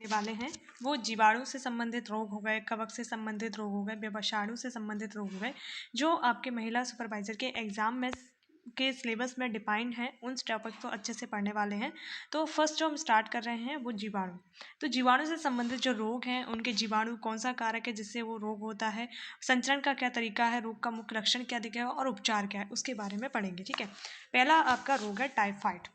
वाले हैं वो जीवाणु से संबंधित रोग हो गए, कवक से संबंधित रोग हो गए, व्यवसाणु से संबंधित रोग हो गए, जो आपके महिला सुपरवाइजर के एग्जाम में के सिलेबस में डिफाइंड हैं। उन टॉपिक्स को अच्छे से पढ़ने वाले हैं। तो फर्स्ट जो हम स्टार्ट कर रहे हैं वो जीवाणु। तो जीवाणु से संबंधित जो रोग हैं उनके जीवाणु कौन सा कारक है जिससे वो रोग होता है, संचरण का क्या तरीका है, रोग का मुख्य लक्षण क्या दिखेगा और उपचार क्या है, उसके बारे में पढ़ेंगे। ठीक है, पहला आपका रोग है टाइफाइड।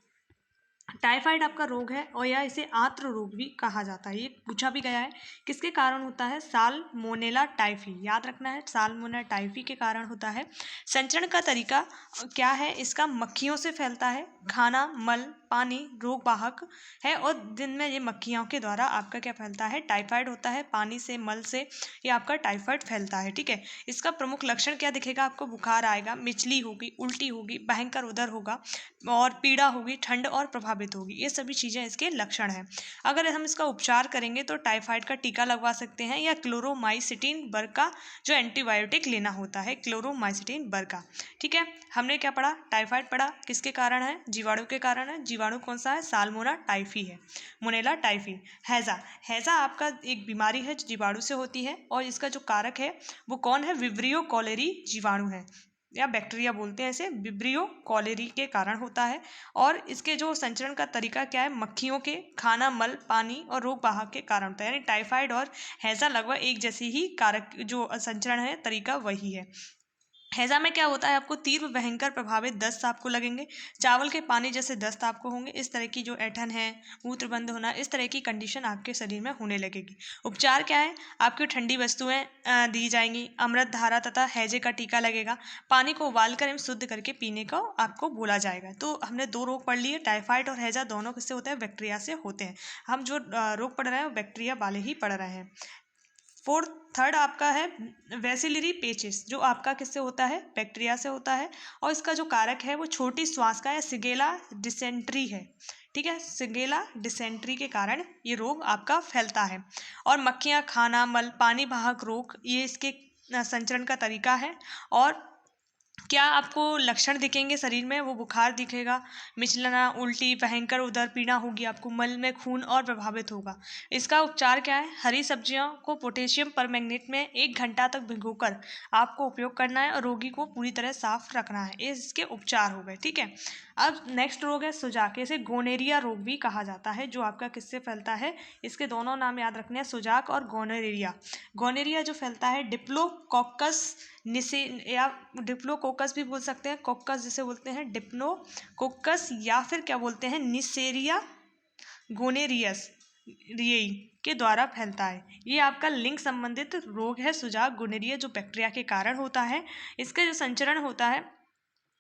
टाइफाइड आपका रोग है और या इसे आंत्र रोग भी कहा जाता है। ये पूछा भी गया है किसके कारण होता है, साल्मोनेला टाइफी। याद रखना है, साल्मोनेला टाइफी के कारण होता है। संचरण का तरीका क्या है इसका, मक्खियों से फैलता है। खाना, मल, पानी रोग वाहक है और दिन में ये मक्खियों के द्वारा आपका क्या फैलता है, टाइफाइड होता है। पानी से, मल से ये आपका टाइफाइड फैलता है। ठीक है, इसका प्रमुख लक्षण क्या दिखेगा आपको, बुखार आएगा, मिचली होगी, उल्टी होगी, भयंकर उदर होगा और पीड़ा होगी, ठंड और प्रभावित होगी। ये सभी चीज़ें इसके लक्षण हैं। अगर हम इसका उपचार करेंगे तो टाइफाइड का टीका लगवा सकते हैं या क्लोरोमाइसिटिन बर्का जो एंटीबायोटिक लेना होता है, क्लोरोमाइसिटिन बर्का। ठीक है, हमने क्या पढ़ा, टाइफाइड पढ़ा, किसके कारण है, जीवाणु के कारण है। जीवाणु कौन सा है, साल्मोनेला टाइफी है, मोनेला टाइफी। हैजा, हैजा आपका एक बीमारी है जो जीवाणु से होती है और इसका जो कारक है वो कौन है, विब्रियो कॉलेरी जीवाणु है या बैक्टीरिया बोलते हैं इसे, विब्रियो कॉलेरी के कारण होता है। और इसके जो संचरण का तरीका क्या है, मक्खियों के, खाना, मल, पानी और रोग वाहक के कारण होता है। यानी टाइफाइड और हैजा लगभग एक जैसी ही कारक जो संचरण है तरीका वही है। हैजा में क्या होता है, आपको तीव्र भयंकर प्रभावित दस्त आपको लगेंगे, चावल के पानी जैसे दस्त आपको होंगे, इस तरह की जो ऐठन है, मूत्र बंद होना, इस तरह की कंडीशन आपके शरीर में होने लगेगी। उपचार क्या है, आपको ठंडी वस्तुएं दी जाएंगी, अमृत धारा तथा हैजे का टीका लगेगा, पानी को उबालकर एवं शुद्ध करके पीने को आपको बोला जाएगा। तो हमने दो रोग पढ़ लिए, टाइफाइड और हैजा दोनों किससे होते हैं, बैक्टीरिया से होते हैं। हम जो रोग पढ़ रहे हैं वो बैक्टीरिया वाले ही पढ़ रहे हैं। थर्ड आपका है वैसिलरी पेचिस, जो आपका किससे होता है, बैक्टीरिया से होता है और इसका जो कारक है वो छोटी श्वास का या सिगेला डिसेंट्री है। ठीक है, सिगेला डिसेंट्री के कारण ये रोग आपका फैलता है। और मक्खियाँ, खाना, मल, पानी वाहक रोग ये इसके संचरण का तरीका है। और क्या आपको लक्षण दिखेंगे शरीर में, वो बुखार दिखेगा, मिचलना, उल्टी, भयंकर उदर पीड़ा होगी, आपको मल में खून और प्रभावित होगा। इसका उपचार क्या है, हरी सब्जियों को पोटेशियम परमैंगनेट में 1 घंटा तक भिगोकर आपको उपयोग करना है और रोगी को पूरी तरह साफ रखना है। ये इसके उपचार हो गए। ठीक है, अब नेक्स्ट रोग है सुजाक। इसे गोनेरिया रोग भी कहा जाता है, जो आपका किससे फैलता है, इसके दोनों नाम याद रखने हैं, सुजाक और गोनेरिया। गोनेरिया जो फैलता है डिप्लोकोकस निसे या डिप्लोकोकस भी बोल सकते हैं, कोकस जिसे बोलते हैं डिप्लोकोकस, या फिर क्या बोलते हैं, निसेरिया गोनेरियस रियई के द्वारा फैलता है। ये आपका लिंग संबंधित रोग है सुजाक गोनेरिया, जो बैक्टीरिया के कारण होता है। इसका जो संचरण होता है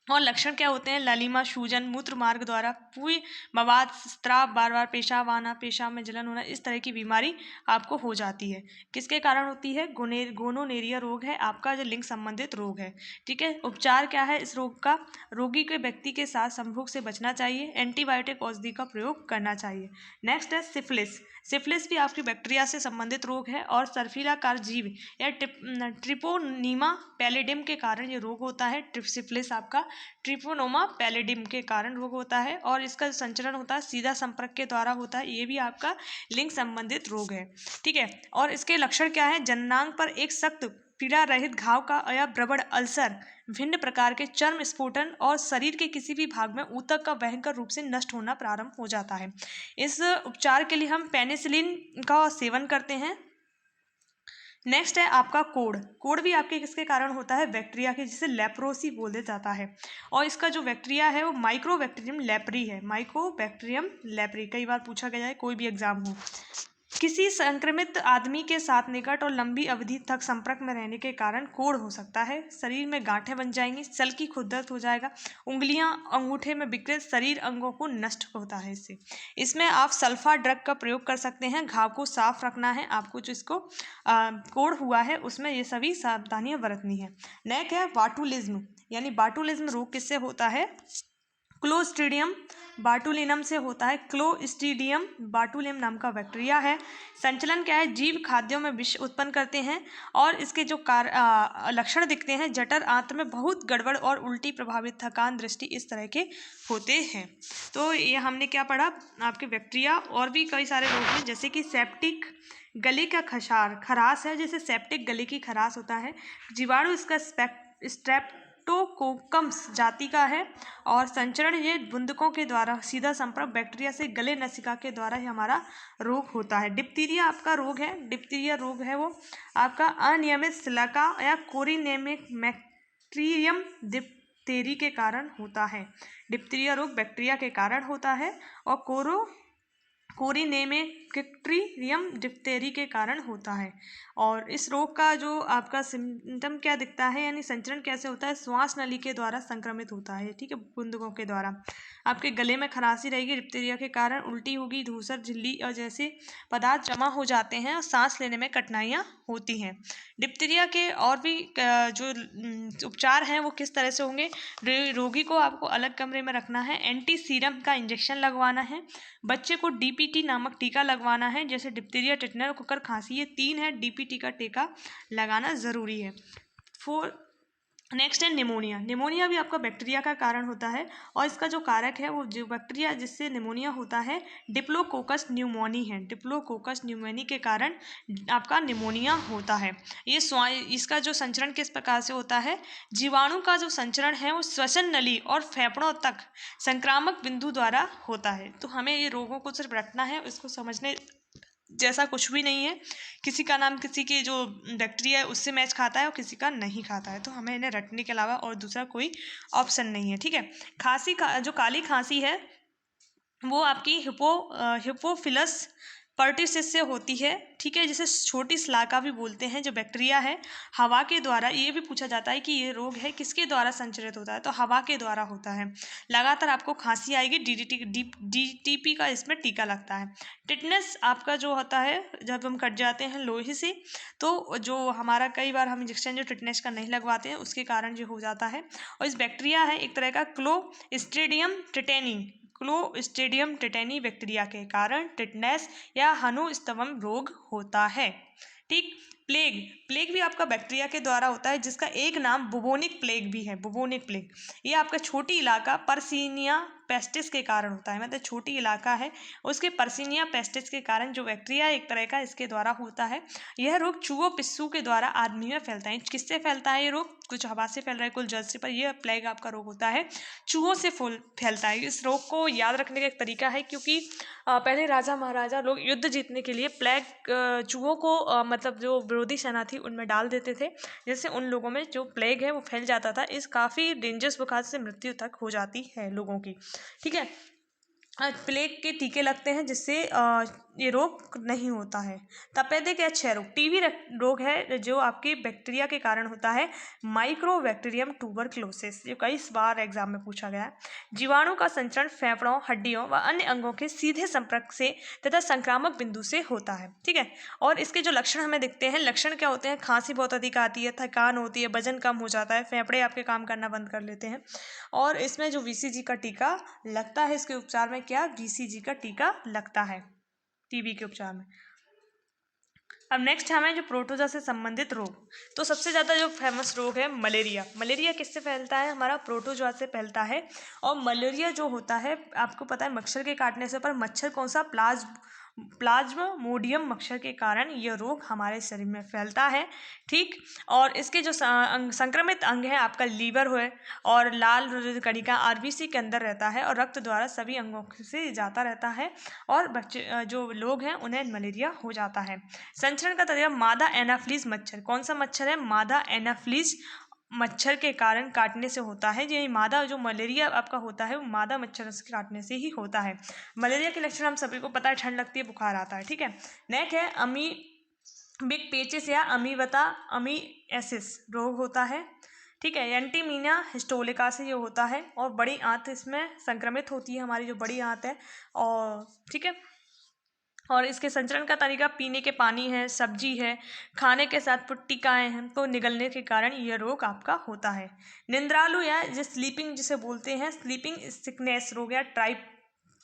और लक्षण क्या होते हैं, लालिमा, सूजन, मूत्र मार्ग द्वारा पूरी मवाद, स्त्राव, बार बार पेशाब आना, पेशाब में जलन होना, इस तरह की बीमारी आपको हो जाती है। किसके कारण होती है, गोनोनेरिया रोग है आपका, जो लिंग संबंधित रोग है। ठीक है, उपचार क्या है इस रोग का, रोगी के व्यक्ति के साथ संभोग से बचना चाहिए, एंटीबायोटिक औषधि का प्रयोग करना चाहिए। नेक्स्ट है सिफिलिस। सिफिलिस भी आपकी बैक्टीरिया से संबंधित रोग है और सर्फिलाकार जीव या ट्रिपोनीमा पैलिडियम के कारण ये रोग होता है। सिफिलिस आपका ट्रिपोनोमा पैलिडियम के कारण रोग होता है और इसका संचरण होता है सीधा संपर्क के द्वारा होता है। ये भी आपका लिंग संबंधित रोग है। ठीक है, और इसके लक्षण क्या है, जननांग पर एक सख्त पीड़ा रहित घाव का या प्रबल अल्सर, भिन्न प्रकार के चर्म स्फोटन और शरीर के किसी भी भाग में ऊतक का भयंकर रूप से नष्ट होना प्रारंभ हो जाता है। इस उपचार के लिए हम पेनिसिलिन का सेवन करते हैं। नेक्स्ट है आपका कोड़। कोड़ भी आपके किसके कारण होता है, बैक्टीरिया के, जिसे लेप्रोसी बोला जाता है। और इसका जो बैक्टीरिया है वो माइक्रोबैक्टीरियम लेप्री है, माइक्रोबैक्टीरियम लेप्री। कई बार पूछा गया है, कोई भी एग्जाम हो। किसी संक्रमित आदमी के साथ निकट और लंबी अवधि तक संपर्क में रहने के कारण कोढ़ हो सकता है, शरीर में गांठें बन जाएंगी, सल की खुरदर्द हो जाएगा, उंगलियां अंगूठे में विकृत, शरीर अंगों को नष्ट होता है इससे। इसमें आप सल्फा ड्रग का प्रयोग कर सकते हैं, घाव को साफ रखना है आपको, जो इसको कोढ़ हुआ है उसमें ये सभी सावधानियां बरतनी है। नेक्स्ट है बाटुलिज्म, यानी बाटुलिज्म रोग किससे होता है, क्लोस्ट्रीडियम बाटुलिनम से होता है। क्लोस्ट्रीडियम बाटुलिनम नाम का बैक्टीरिया है। संचलन क्या है, जीव खाद्यों में विष उत्पन्न करते हैं और इसके जो लक्षण दिखते हैं, जठर आंत्र में बहुत गड़बड़ और उल्टी, प्रभावित, थकान, दृष्टि, इस तरह के होते हैं। तो ये हमने क्या पढ़ा, आपके बैक्टीरिया और भी कई सारे रोग हैं, जैसे कि सेप्टिक गले का खराश है, जैसे सेप्टिक गले की खराश होता है। जीवाणु इसका स्ट्रेप्टोकोकम्स जाति का है और संचरण ये बूंदकों के द्वारा सीधा संपर्क बैक्टीरिया से गले नसिका के द्वारा ही हमारा रोग होता है। डिप्थीरिया आपका रोग है, डिप्थीरिया रोग है वो आपका अनियमित सिलिका या कोरिनेमिक बैक्टीरियम डिप्थेरी के कारण होता है। डिप्थीरिया रोग बैक्टीरिया के कारण होता है और कोरिनेमेक्ट्रीरियम डिप्थेरी के कारण होता है। और इस रोग का जो आपका सिम्टम क्या दिखता है, यानी संचरण कैसे होता है, श्वास नली के द्वारा संक्रमित होता है, ठीक है, बूंदकों के द्वारा। आपके गले में खराशी रहेगी डिप्थीरिया के कारण, उल्टी होगी, धूसर, झिल्ली और जैसे पदार्थ जमा हो जाते हैं और सांस लेने में कठिनाइयाँ होती हैं। डिप्थीरिया के और भी जो उपचार हैं वो किस तरह से होंगे, रोगी को आपको अलग कमरे में रखना है, एंटी सीरम का इंजेक्शन लगवाना है, बच्चे को डीपीटी नामक टीका लगवाना है, जैसे डिप्थीरिया, टिटनस, कुकर खांसी, ये 3 है, डीपीटी का टीका लगाना ज़रूरी है। नेक्स्ट है निमोनिया। निमोनिया भी आपका बैक्टीरिया का कारण होता है और इसका जो कारक है वो जो बैक्टीरिया जिससे निमोनिया होता है डिप्लोकोकस न्यूमोनी है। डिप्लोकोकस न्यूमोनी के कारण आपका निमोनिया होता है। ये इसका जो संचरण किस प्रकार से होता है, जीवाणु का जो संचरण है वो श्वसन नली और फेफड़ों तक संक्रामक बिंदु द्वारा होता है। तो हमें ये रोगों को सिर्फ रटना है, इसको समझने जैसा कुछ भी नहीं है। किसी का नाम किसी के जो बैक्टीरिया है उससे मैच खाता है और किसी का नहीं खाता है, तो हमें इन्हें रटने के अलावा और दूसरा कोई ऑप्शन नहीं है, ठीक है। खांसी का जो काली खांसी है वो आपकी हिपोफिलस पर्टिसिस से होती है, ठीक है, जिसे छोटी स्लाका भी बोलते हैं, जो बैक्टीरिया है हवा के द्वारा, ये भी पूछा जाता है कि ये रोग है किसके द्वारा संचरित होता है, तो हवा के द्वारा होता है। लगातार आपको खांसी आएगी, डीटीपी का इसमें टीका लगता है। टिटनेस आपका जो होता है जब हम कट जाते हैं लोहे से, तो जो हमारा कई बार हम इंजेक्शन जो टिटनेस का नहीं लगवाते हैं उसके कारण जो हो जाता है। और इस बैक्टीरिया है एक तरह का क्लोस्ट्रीडियम टिटेनी बैक्टीरिया के कारण टिटनेस या हनुस्तवम रोग होता है, ठीक। प्लेग भी आपका बैक्टीरिया के द्वारा होता है, जिसका एक नाम बुबोनिक प्लेग भी है। बुबोनिक प्लेग ये आपका छोटी इलाका पर्सिनिया पेस्टिस के कारण होता है, मतलब छोटी इलाका है उसके पर्सिनिया पेस्टिस के कारण जो बैक्टीरिया एक तरह का इसके द्वारा होता है। यह रोग चूहों पिस्सू के द्वारा आदमी में फैलता है। किससे फैलता है ये रोग, कुछ हवा से फैल रहा है, कुछ जल से, पर यह प्लेग आपका रोग होता है चूहों से फैलता है। इस रोग को याद रखने का एक तरीका है, क्योंकि पहले राजा महाराजा लोग युद्ध जीतने के लिए प्लेग चूहों को मतलब जो विरोधी सेना थी उनमें डाल देते थे, जिससे उन लोगों में जो प्लेग है वो फैल जाता था। इस काफ़ी डेंजरस बुखार से मृत्यु तक हो जाती है लोगों की, ठीक है। प्लेग के टीके लगते हैं जिससे ये रोग नहीं होता है। तपेदिक या क्षय रोग टीबी रोग है जो आपके बैक्टीरिया के कारण होता है, माइक्रोबैक्टीरियम ट्यूबरक्लोसिस, जो कई बार एग्जाम में पूछा गया है। जीवाणु का संचरण फेफड़ों, हड्डियों व अन्य अंगों के सीधे संपर्क से तथा संक्रामक बिंदु से होता है, ठीक है। और इसके जो लक्षण हमें दिखते हैं, लक्षण क्या होते हैं, खांसी बहुत अधिक आती है, थकान होती है, वजन कम हो जाता है, फेफड़े आपके काम करना बंद कर लेते हैं। और इसमें जो VCG का टीका लगता है, इसके उपचार में क्या VCG का टीका लगता है टीबी के उपचार में। अब नेक्स्ट हमें जो प्रोटोजोआ से संबंधित रोग, तो सबसे ज़्यादा जो फेमस रोग है मलेरिया। मलेरिया किससे फैलता है, हमारा प्रोटोजोआ से फैलता है। और मलेरिया जो होता है आपको पता है मच्छर के काटने से, पर मच्छर कौन सा, प्लाज्मोडियम मच्छर के कारण यह रोग हमारे शरीर में फैलता है, ठीक। और इसके जो संक्रमित अंग है आपका लीवर है और लाल कणिका RBC के अंदर रहता है और रक्त द्वारा सभी अंगों से जाता रहता है और बच्चे जो लोग हैं उन्हें मलेरिया हो जाता है। संचरण का तरीका, मादा एनाफ्लीज मच्छर, कौन सा मच्छर है, मादा एनाफ्लीज मच्छर के कारण काटने से होता है। ये मादा जो मलेरिया आपका होता है वो मादा मच्छर के काटने से ही होता है। मलेरिया के लक्षण हम सभी को पता है, ठंड लगती है, बुखार आता है, ठीक है। नेक्स्ट है अमीबिक पेचिस या अमीएसिस रोग होता है, ठीक है। एंटीमीनिया हिस्टोलिका से ये होता है और बड़ी आंत इसमें संक्रमित होती है, हमारी जो बड़ी आंत है, और ठीक है। और इसके संचरण का तरीका पीने के पानी है, सब्जी है, खाने के साथ पुट्टिकाएँ हैं तो निगलने के कारण यह रोग आपका होता है। निंद्रालु या जो स्लीपिंग जिसे बोलते हैं, स्लीपिंग सिकनेस रोग या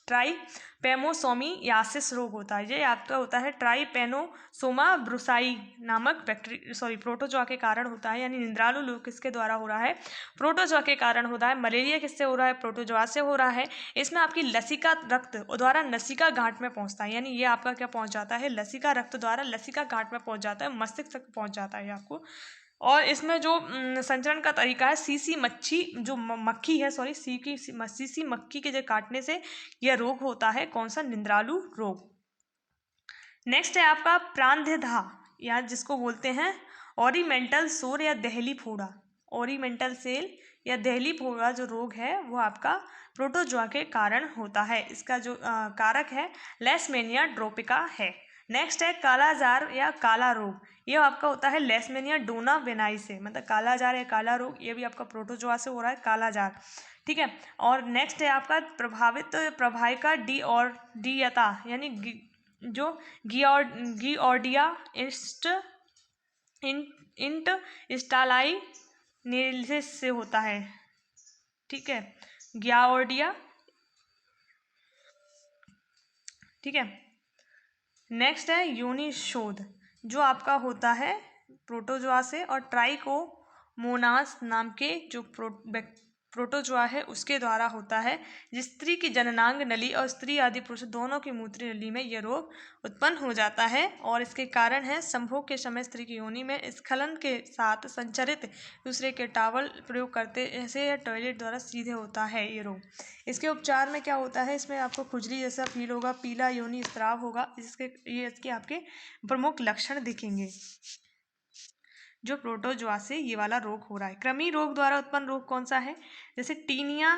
ट्राइपेनोसोमियासिस रोग होता है। ये आपका होता है ट्राइपेनोसोमा ब्रुसाई नामक प्रोटोजोआ के कारण होता है, यानी निंद्रालु रोग किसके द्वारा हो रहा है, प्रोटोजोआ के कारण होता है। मलेरिया किससे हो रहा है, प्रोटोजोआ से हो रहा है। इसमें आपकी लसिका रक्त द्वारा लसिका गांठ में पहुंचता है, यानी ये आपका क्या पहुंच जाता है, लसिका रक्त द्वारा लसिका गांठ में पहुंच जाता है, मस्तिष्क तक पहुंच जाता है आपको। और इसमें जो संचरण का तरीका है, सीसी मच्छी जो मक्खी है, सीसी मक्खी के जो काटने से यह रोग होता है। कौन सा, निंद्रालु रोग। नेक्स्ट है आपका प्रांतधा या जिसको बोलते हैं ओरिमेंटल सोर या दहली फोड़ा। ओरिमेंटल सेल या दहली फोड़ा जो रोग है वो आपका प्रोटोजोआ के कारण होता है। इसका जो कारक है लेशमेनिया ट्रोपिका है। नेक्स्ट है कालाजार या काला रोग। यह आपका होता है लेशमेनिया डोनावेनाई से, मतलब कालाजार या काला रोग ये भी आपका प्रोटोजोआ से हो रहा है, कालाजार। ठीक है। और नेक्स्ट है आपका प्रभाविका डिओर्डियता यानी जो गियोर्डिया इंटस्टालाइनेलिसिस से होता है। ठीक है, गियोर्डिया। ठीक है। नेक्स्ट है योनि शोध जो आपका होता है प्रोटोजोआ से, और ट्राइकोमोनास नाम के जो प्रोटोजोआ है उसके द्वारा होता है। जिस स्त्री की जननांग नली और स्त्री आदि पुरुष दोनों की मूत्र नली में यह रोग उत्पन्न हो जाता है, और इसके कारण है संभोग के समय स्त्री की योनि में स्खलन के साथ संचरित दूसरे के टावल प्रयोग करते ऐसे या टॉयलेट द्वारा सीधे होता है ये रोग। इसके उपचार में क्या होता है, इसमें आपको खुजली जैसा फील होगा, पीला योनि स्राव होगा, इसके आपके प्रमुख लक्षण दिखेंगे जो प्रोटोजोआ से ये वाला रोग हो रहा है। कृमि रोग द्वारा उत्पन्न रोग कौन सा है, जैसे टीनिया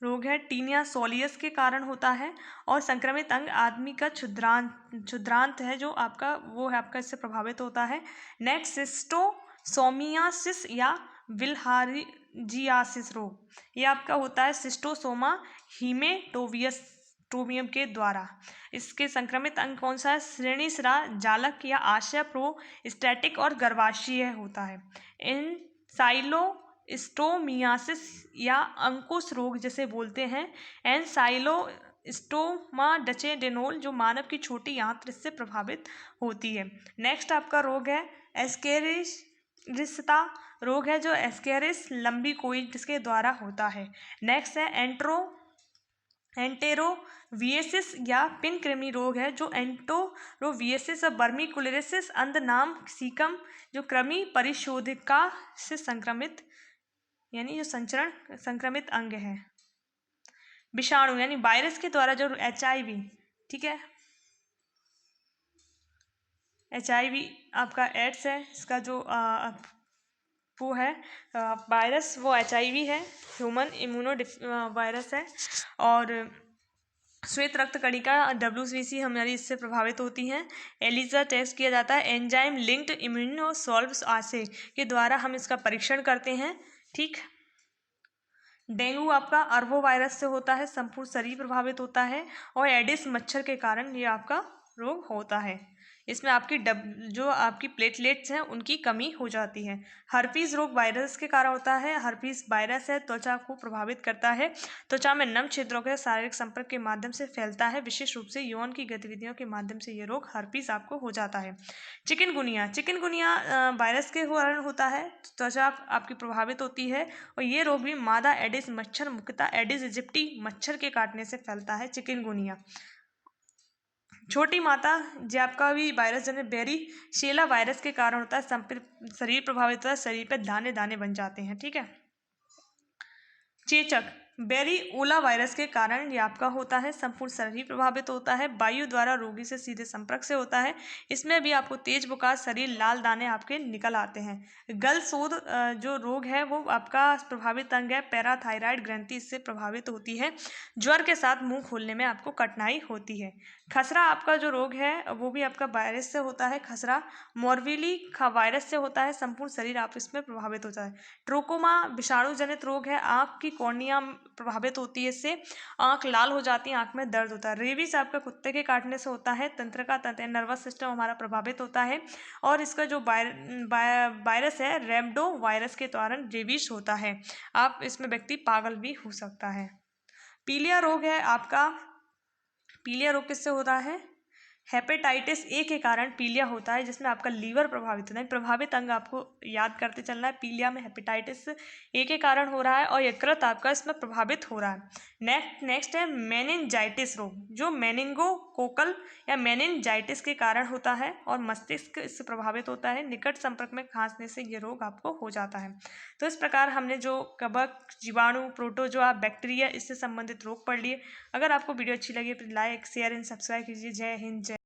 रोग है, टीनिया सोलियस के कारण होता है, और संक्रमित अंग आदमी का क्षुद्रांत है जो आपका वो है आपका इससे प्रभावित होता है। नेक्स्ट सिस्टोसोमियासिस या बिल्हार्जियासिस रोग, ये आपका होता है सिस्टोसोमा हीमेटोबियम के द्वारा। इसके संक्रमित अंग कौन सा है, श्रेणीसरा जालक या आशय प्रोस्टैटिक और गर्भाशय होता है। एनसाइलोस्टोमियासिस या अंकुश रोग जैसे बोलते हैं, एनसाइलोस्टोमा डचेडेनोल जो मानव की छोटी आंत्र से प्रभावित होती है। नेक्स्ट आपका रोग है एस्केरिसता रोग है जो एस्केरिस लंबी कोई जिसके द्वारा होता है। नेक्स्ट है एंटेरोविएसिस या पिन कृमि रोग है जो एंटेरोविएसिस और बर्मिकुलरिसिस अंध नाम सीकम जो कृमि परिशोधिका से संक्रमित यानी जो संक्रमित अंग है। विषाणु यानी वायरस के द्वारा जो HIV, ठीक है, HIV आपका एड्स है, इसका जो वो है वायरस वो HIV है, ह्यूमन इम्यूनो वायरस है। और श्वेत रक्त कणिका WBC हमारी इससे प्रभावित होती हैं। एलिजा टेस्ट किया जाता है एंजाइम लिंक्ड इम्यूनोसॉल्व्स आसे के द्वारा हम इसका परीक्षण करते हैं। ठीक। डेंगू आपका अर्बो वायरस से होता है, संपूर्ण शरीर प्रभावित होता है, और एडिस मच्छर के कारण ये आपका रोग होता है। इसमें आपकी जो आपकी प्लेटलेट्स हैं उनकी कमी हो जाती है। हर्पीज रोग वायरस के कारण होता है। हर्पीज वायरस है, त्वचा को प्रभावित करता है, त्वचा में नम छिद्रों के शारीरिक संपर्क के माध्यम से फैलता है, विशेष रूप से यौन की गतिविधियों के माध्यम से ये रोग हर्पीज आपको हो जाता है। चिकनगुनिया वायरस के कारण होता है, त्वचा आपकी प्रभावित होती है, और ये रोग भी मादा एडिस मच्छर मुख्यतः एडिस इजिप्टी मच्छर के काटने से फैलता है चिकनगुनिया। छोटी माता जो आपका भी वायरस जन्य बेरीशेला वायरस के कारण होता है, शरीर प्रभावित होता है, शरीर पे दाने दाने बन जाते हैं। ठीक है। चेचक बेरीओला वायरस के कारण ये आपका होता है, संपूर्ण शरीर प्रभावित होता है, वायु द्वारा रोगी से सीधे संपर्क से होता है। इसमें भी आपको तेज बुखार, शरीर लाल दाने आपके निकल आते हैं। गलशोध जो रोग है वो आपका प्रभावित अंग है, पैराथायराइड ग्रंथि इससे प्रभावित होती है, ज्वर के साथ मुंह खोलने में आपको कठिनाई होती है। खसरा आपका जो रोग है वो भी आपका वायरस से होता है, खसरा मोरविली वायरस से होता है, संपूर्ण शरीर आप इसमें प्रभावित होता है। ट्रोकोमा विषाणु जनित रोग है, आँख की कॉर्निया प्रभावित होती है इससे, आँख लाल हो जाती है, आँख में दर्द होता है। रेबीज आपका कुत्ते के काटने से होता है, तंत्रिका तंत्र नर्वस सिस्टम हमारा प्रभावित होता है, और इसका जो वायरस है रेमडो वायरस के कारण रेबीज होता है। आप इसमें व्यक्ति पागल भी हो सकता है। पीलिया रोग है आपका, पीलिया रोग किससे होता है? हेपेटाइटिस ए के कारण पीलिया होता है, जिसमें आपका लीवर प्रभावित होता है। प्रभावित अंग आपको याद करते चलना है, पीलिया में हेपेटाइटिस ए के कारण हो रहा है और यकृत आपका इसमें प्रभावित हो रहा है। नेक्स्ट है मेनिनजाइटिस रोग, जो मेनिंगोकोकल या मेनिनजाइटिस के कारण होता है और मस्तिष्क इससे प्रभावित होता है। निकट संपर्क में खांसने से ये रोग आपको हो जाता है। तो इस प्रकार हमने जो कवक, जीवाणु, प्रोटोजोआ, बैक्टीरिया इससे संबंधित रोग पढ़ लिए। अगर आपको वीडियो अच्छी लगी तो लाइक, शेयर एंड सब्सक्राइब कीजिए। जय हिंद, जय